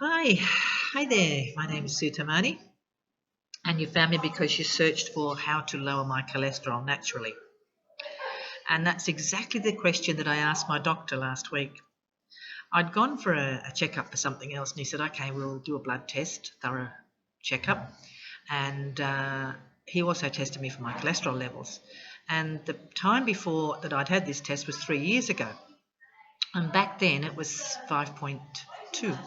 Hi there. My name is Sue Tamani, and you found me because you searched for how to lower my cholesterol naturally. And that's exactly the question that I asked my doctor last week. I'd gone for a checkup for something else, and he said, "Okay, we'll do a blood test, thorough checkup." And he also tested me for my cholesterol levels. And the time before that I'd had this test was 3 years ago. And back then it was 5.2,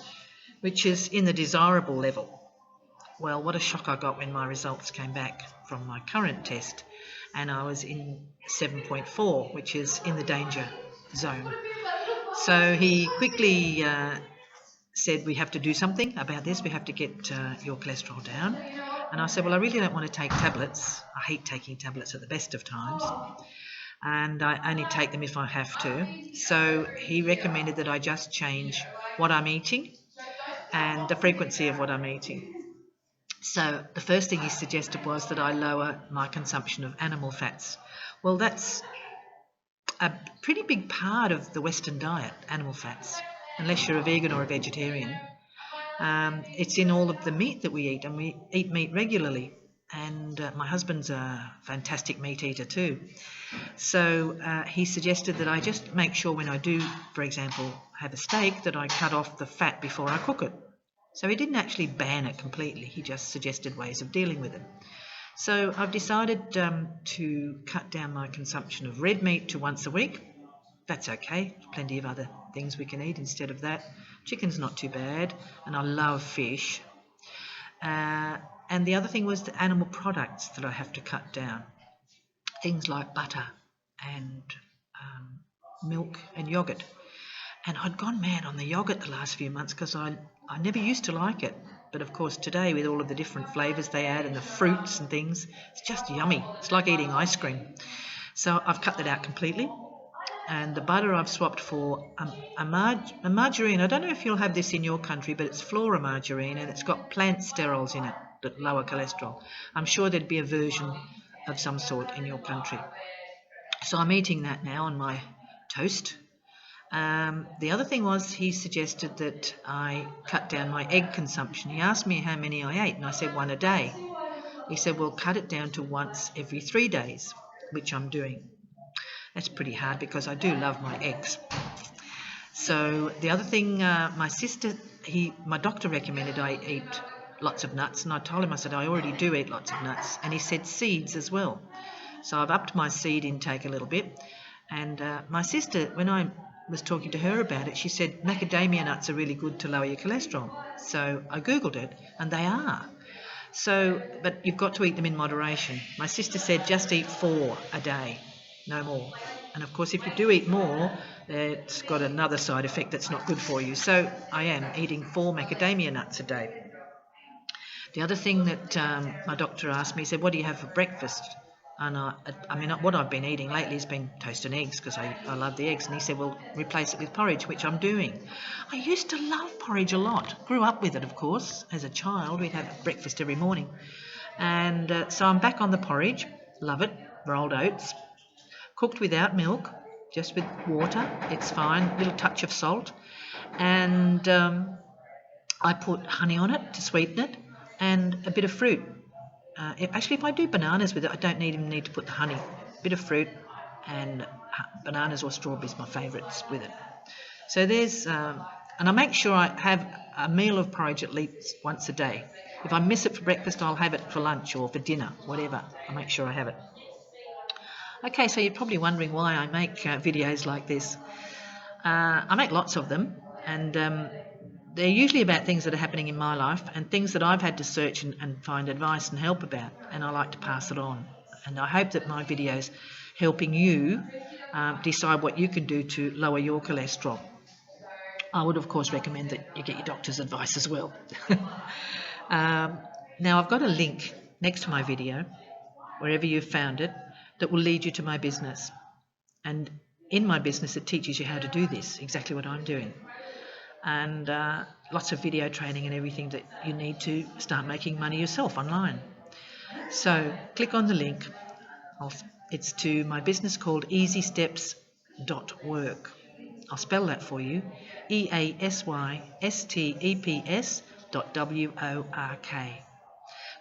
which is in the desirable level. Well, what a shock I got when my results came back from my current test, and I was in 7.4, which is in the danger zone. So he quickly said, "We have to do something about this. We have to get your cholesterol down." And I said, "Well, I really don't want to take tablets. I hate taking tablets at the best of times, and I only take them if I have to." So he recommended that I just change what I'm eating and the frequency of what I'm eating. So the first thing he suggested was that I lower my consumption of animal fats. Well, that's a pretty big part of the Western diet, animal fats, unless you're a vegan or a vegetarian. It's in all of the meat that we eat, and we eat meat regularly. And my husband's a fantastic meat eater too. So he suggested that I just make sure when I do, for example, have a steak, that I cut off the fat before I cook it. So he didn't actually ban it completely, he just suggested ways of dealing with it. So I've decided to cut down my consumption of red meat to once a week. That's okay, plenty of other things we can eat instead of that. Chicken's not too bad, and I love fish. And the other thing was the animal products that I have to cut down. Things like butter and milk and yogurt. And I'd gone mad on the yogurt the last few months because I never used to like it. But of course today, with all of the different flavours they add and the fruits and things, it's just yummy. It's like eating ice cream. So I've cut that out completely. And the butter I've swapped for a margarine. I don't know if you'll have this in your country, but it's flora margarine, and it's got plant sterols in it that lower cholesterol. I'm sure there'd be a version of some sort in your country. So I'm eating that now on my toast. The other thing was he suggested that I cut down my egg consumption. He asked me how many I ate, and I said one a day. He said, "Well, cut it down to once every 3 days," which I'm doing. That's pretty hard because I do love my eggs. So the other thing, my doctor recommended I eat lots of nuts, and I told him, I said, "I already do eat lots of nuts," and he said seeds as well. So I've upped my seed intake a little bit. And my sister, when I was talking to her about it, she said macadamia nuts are really good to lower your cholesterol. So I Googled it, and they are. So, but you've got to eat them in moderation. My sister said just eat 4 a day, no more. And of course, if you do eat more, it's got another side effect that's not good for you. So I am eating 4 macadamia nuts a day. The other thing that my doctor asked me, he said, "What do you have for breakfast?" And what I've been eating lately has been toast and eggs because I love the eggs. And he said, "Well, replace it with porridge," which I'm doing. I used to love porridge a lot. Grew up with it, of course. As a child, we'd have breakfast every morning. And so I'm back on the porridge. Love it. Rolled oats. Cooked without milk, just with water. It's fine. A little touch of salt. And I put honey on it to sweeten it and a bit of fruit. If I do bananas with it, I don't even need to put the honey. A bit of fruit and bananas or strawberries, my favourites with it. So and I make sure I have a meal of porridge at least once a day. If I miss it for breakfast, I'll have it for lunch or for dinner, whatever. I make sure I have it. Okay, so you're probably wondering why I make videos like this. I make lots of them, and they're usually about things that are happening in my life and things that I've had to search and find advice and help about, and I like to pass it on. And I hope that my videos helping you decide what you can do to lower your cholesterol. I would, of course, recommend that you get your doctor's advice as well. Now, I've got a link next to my video, wherever you've found it, that will lead you to my business. And in my business, it teaches you how to do this, exactly what I'm doing. And lots of video training and everything that you need to start making money yourself online. So click on the link. It's to my business called easysteps.work. I'll spell that for you, easysteps.work.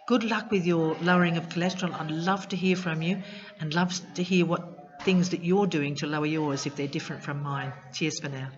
Good luck with your lowering of cholesterol. I'd love to hear from you and love to hear what things that you're doing to lower yours if they're different from mine. Cheers for now.